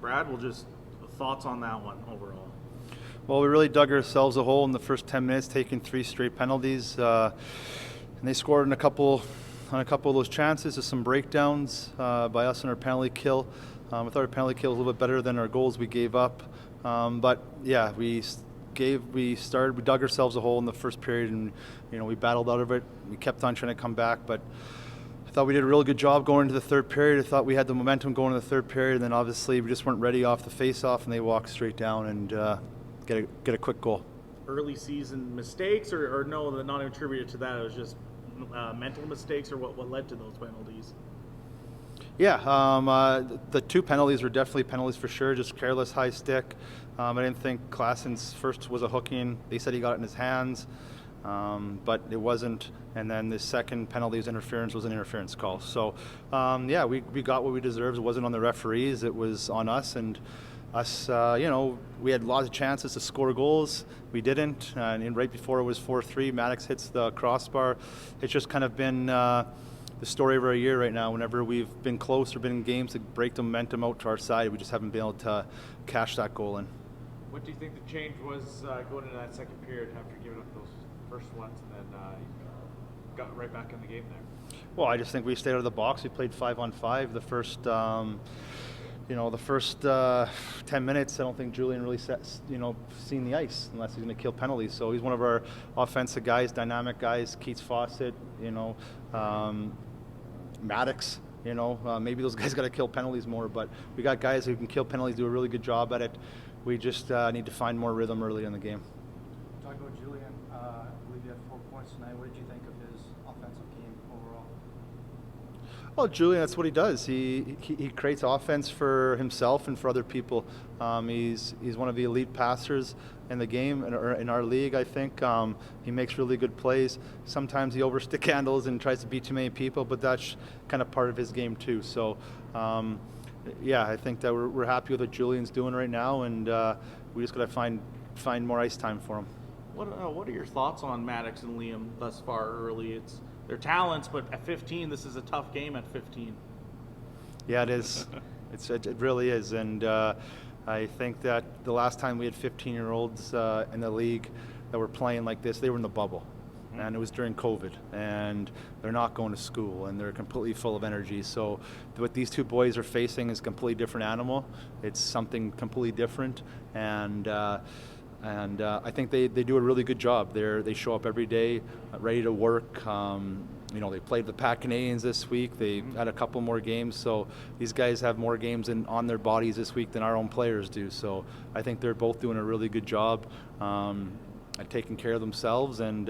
Brad, just thoughts on that one overall. Well, we really dug ourselves a hole in the first 10 minutes, taking 3 straight penalties, and they scored on a couple of those chances. There's some breakdowns by us in our penalty kill. I thought our penalty kill was a little bit better than our goals we gave up, but yeah, we dug ourselves a hole in the first period, and we battled out of it. We kept on trying to come back, but I thought we did a really good job going into the third period. I thought we had the momentum going into the third period, and then obviously we just weren't ready off the face-off, and they walked straight down and get a quick goal. Early season mistakes, or no, they're not attributed to that. It was just mental mistakes, or what led to those penalties? Yeah, the 2 penalties were definitely penalties for sure, just careless high stick. I didn't think Klassen's first was a hooking. They said he got it in his hands, but it wasn't. And then the second penalty was an interference call. So, we got what we deserved. It wasn't on the referees. It was on us. And us, we had lots of chances to score goals. We didn't. And right before it was 4-3, Maddox hits the crossbar. It's just kind of been the story of our year right now. Whenever we've been close or been in games to break the momentum out to our side, we just haven't been able to cash that goal in. What do you think the change was going into that second period after giving up those first ones, and then got right back in the game there? Well, I just think we stayed out of the box. We played 5-on-5 the first, the first 10 minutes. I don't think Julian really seen the ice unless he's going to kill penalties. So he's one of our offensive guys, dynamic guys. Keats Fawcett, Maddox. Maybe those guys got to kill penalties more, but we got guys who can kill penalties, do a really good job at it. We just need to find more rhythm early in the game. Talk about Julian. I believe you had 4 points tonight. What did you think of his offensive game overall? Well, Julian, that's what he does. He creates offense for himself and for other people. He's one of the elite passers in the game, in our league, I think. He makes really good plays. Sometimes he overstick handles and tries to beat too many people, but that's kind of part of his game too. So, I think that we're happy with what Julian's doing right now, and we just got to find more ice time for him. What are your thoughts on Maddox and Liam thus far early? They're talents, but at 15, this is a tough game at 15. Yeah, it is. It really is, and I think that the last time we had 15-year-olds in the league that were playing like this, they were in the bubble, and it was during COVID, and they're not going to school, and they're completely full of energy. So what these 2 boys are facing is a completely different animal. It's something completely different, and I think they do a really good job. They show up every day, ready to work. They played the Pac Canadians this week. They had a couple more games, so these guys have more games on their bodies this week than our own players do. So I think they're both doing a really good job at taking care of themselves and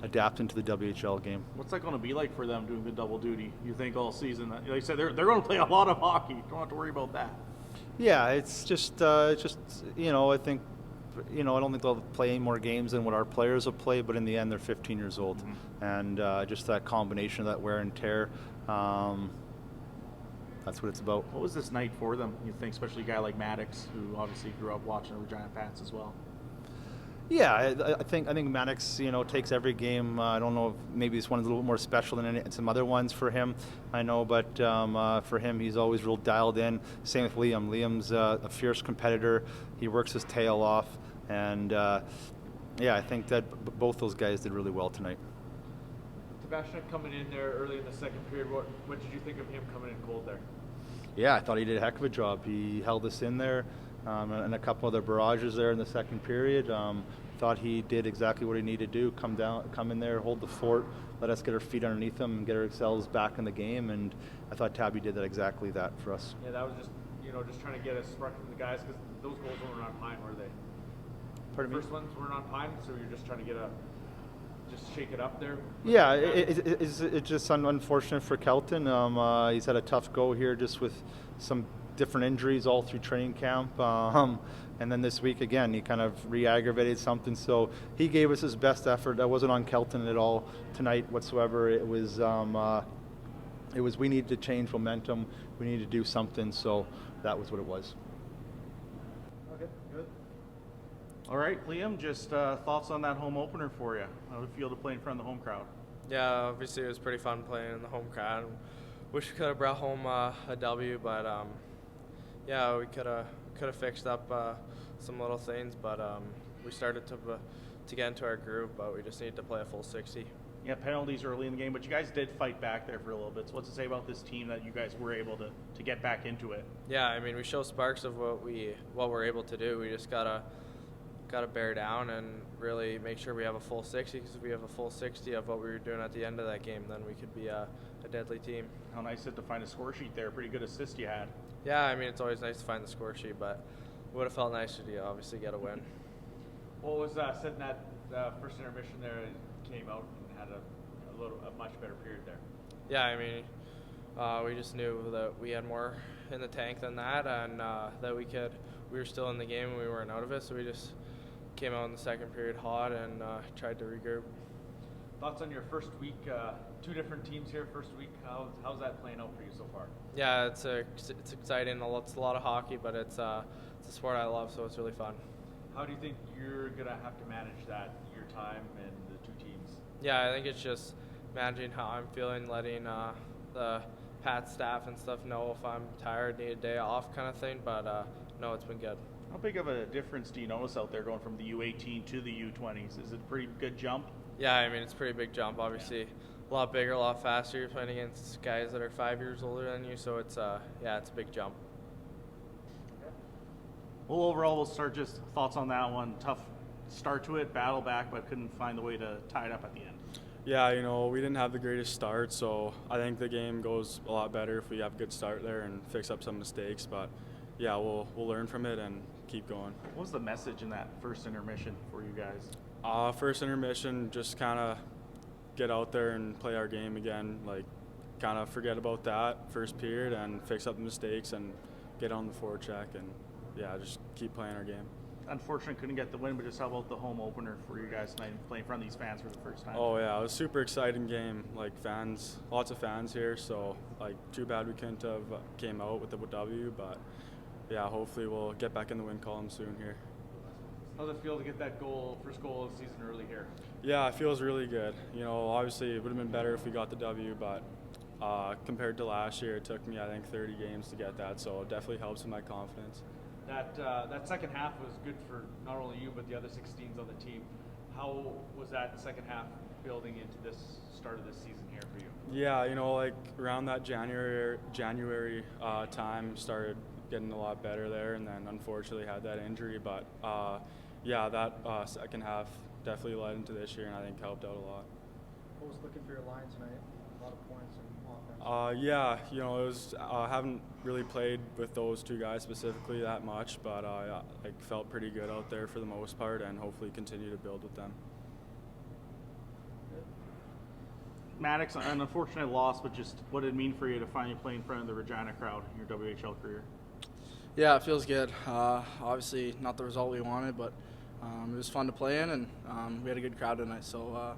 adapting to the WHL game. What's that going to be like for them doing the double duty, you think, all season? Like you said, they're going to play a lot of hockey. Don't have to worry about that. Yeah, it's just I think. I don't think they'll play any more games than what our players will play, but in the end, they're 15 years old. And just that combination of that wear and tear, that's what it's about. What was this night for them, you think, especially a guy like Maddox, who obviously grew up watching the Regina Pats as well? Yeah, I think Maddox, takes every game. I don't know if maybe this one's a little more special than some other ones for him. I know, but for him, he's always real dialed in. Same with Liam. Liam's a fierce competitor. He works his tail off, and I think that both those guys did really well tonight. Sebastian coming in there early in the second period. What did you think of him coming in cold there? Yeah, I thought he did a heck of a job. He held us in there. And a couple other barrages there in the second period. Thought he did exactly what he needed to do, come in there, hold the fort, let us get our feet underneath him and get ourselves back in the game, and I thought Tabby did exactly that for us. Yeah, that was just trying to get a spark from the guys, because those goals weren't on Pine, were they? Pardon me? The first ones weren't on Pine, so you're just trying to just shake it up there? Yeah, it's just unfortunate for Kelton. He's had a tough go here just with some different injuries all through training camp. And then this week again, he kind of re-aggravated something. So he gave us his best effort. That wasn't on Kelton at all tonight whatsoever. It was we needed to change momentum. We needed to do something. So that was what it was. Okay, good. All right, Liam, just thoughts on that home opener for you. How did it feel to play in front of the home crowd? Yeah, obviously it was pretty fun playing in the home crowd. Wish we could have brought home a W, but Yeah, we could have fixed up some little things, but we started to get into our groove, but we just need to play a full 60. Yeah, penalties early in the game, but you guys did fight back there for a little bit. So what's it say about this team that you guys were able to get back into it? Yeah, I mean, we show sparks of what we're able to do. We just gotta bear down and really make sure we have a full 60, because if we have a full 60 of what we were doing at the end of that game, then we could be a deadly team. How nice is it to find a score sheet there? Pretty good assist you had. Yeah, I mean, it's always nice to find the score sheet, but it would have felt nicer to obviously get a win. What was said in that first intermission there? It came out and had a much better period there. Yeah, I mean, we just knew that we had more in the tank than that, and that we were still in the game and we weren't out of it, so we just came out in the second period hot and tried to regroup. Thoughts on your first week? 2 different teams here first week. How's that playing out for you so far? Yeah, it's exciting. It's a lot of hockey, but it's a sport I love, so it's really fun. How do you think you're gonna have to manage that, your time and the 2 teams? Yeah, I think it's just managing how I'm feeling, letting the Pat staff and stuff know if I'm tired, need a day off kind of thing, but no, it's been good. How big of a difference do you notice out there going from the U18 to the U20s? Is it a pretty good jump? Yeah, I mean, it's a pretty big jump, obviously. A lot bigger, a lot faster. You're playing against guys that are 5 years older than you, so it's it's a big jump. Well, overall, we'll start just thoughts on that one. Tough start to it, battle back, but couldn't find a way to tie it up at the end. Yeah, we didn't have the greatest start, so I think the game goes a lot better if we have a good start there and fix up some mistakes. But yeah, we'll learn from it and keep going. What was the message in that first intermission for you guys? First intermission, just kind of get out there and play our game again. Like, kind of forget about that first period and fix up the mistakes and get on the forecheck and yeah, just keep playing our game. Unfortunately, couldn't get the win, but just how about the home opener for you guys tonight, playing in front of these fans for the first time? Oh yeah, it was a super exciting game. Like fans, lots of fans here. So like, too bad we couldn't have came out with the W, but yeah, hopefully we'll get back in the win column soon here. How's it feel to get that first goal of the season early here? Yeah, it feels really good. Obviously it would have been better if we got the W, but compared to last year, it took me I think 30 games to get that, so it definitely helps with my confidence. That second half was good for not only you but the other 16s on the team. How was that second half building into this start of this season here for you? Yeah, like around that January time, started getting a lot better there, and then unfortunately had that injury. But yeah, that second half definitely led into this year, and I think helped out a lot. What was looking for your line tonight? A lot of points and offense. Yeah, it was. I haven't really played with those 2 guys specifically that much, but I felt pretty good out there for the most part, and hopefully continue to build with them. Maddox, an unfortunate loss, but just what did it mean for you to finally play in front of the Regina crowd in your WHL career? Yeah, it feels good. Obviously, not the result we wanted, but it was fun to play in, and we had a good crowd tonight. So,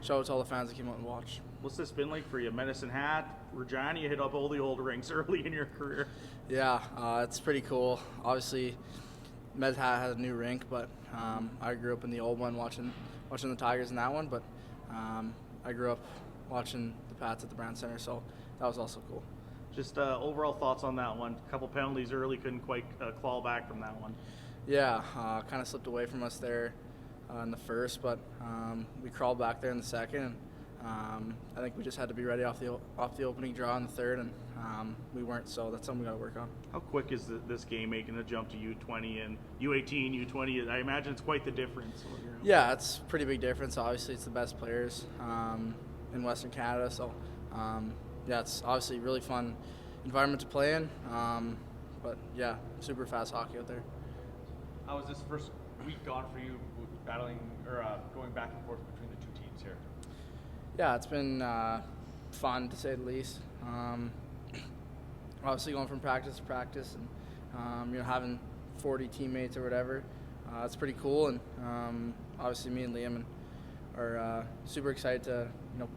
shout out to all the fans that came out and watched. What's this been like for you? Medicine Hat, Regina, you hit up all the old rinks early in your career. Yeah, it's pretty cool. Obviously, Med Hat has a new rink, but I grew up in the old one watching the Tigers in that one. But I grew up watching the Pats at the Brown Center, so that was also cool. Just overall thoughts on that one. A couple penalties early, couldn't quite claw back from that one. Yeah, kind of slipped away from us there in the first, but we crawled back there in the second. And, I think we just had to be ready off the opening draw in the third, and we weren't. So that's something we got to work on. How quick is this game making a jump to U20 and U18, U20? I imagine it's quite the difference. Yeah, it's a pretty big difference. Obviously, it's the best players in Western Canada, so yeah, it's obviously a really fun environment to play in. But yeah, super fast hockey out there. How was this first week gone for you, battling or going back and forth between the 2 teams here? Yeah, it's been fun to say the least. Obviously, going from practice to practice, and having 40 teammates or whatever, it's pretty cool. And obviously, me and Liam are super excited to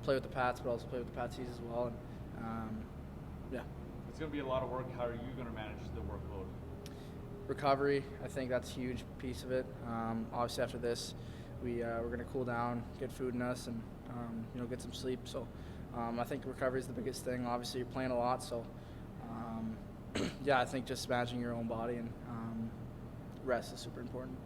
play with the Pats, but also play with the Patsies as well. And yeah, it's going to be a lot of work. How are you going to manage the workload? Recovery, I think that's a huge piece of it. Obviously, after this, we're going to cool down, get food in us, and get some sleep. So I think recovery is the biggest thing. Obviously, you're playing a lot, so yeah, I think just managing your own body and rest is super important.